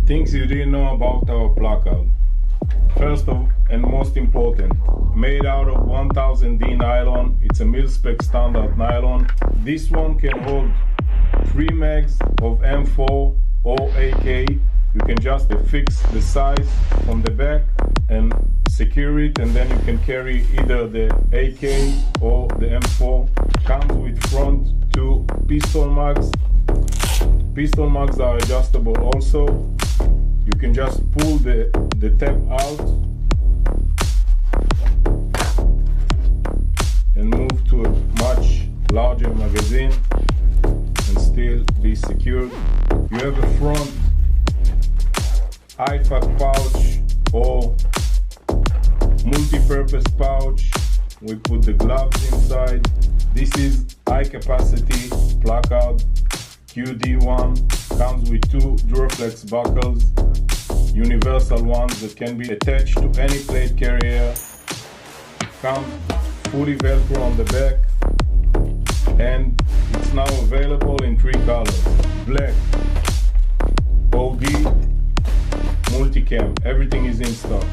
Things you didn't know about our placard. First of and most important, made out of 1000D nylon. It's a mil-spec standard nylon. This one can hold 3 mags of M4 or AK. You can just fix the size from the back and secure it, and then you can carry either the AK or the M4. Comes with front 2 pistol mags. Pistol mags are adjustable also. You can just pull the tab out and move to a much larger magazine and still be secured. You have a front IFAC pouch or multi-purpose pouch. We put the gloves inside. This is high capacity placard QD1. Comes with 2 Duraflex buckles, universal ones that can be attached to any plate carrier. Comes fully Velcro on the back, and it's now available in 3 colors: black, OD, multicam. Everything is in stock.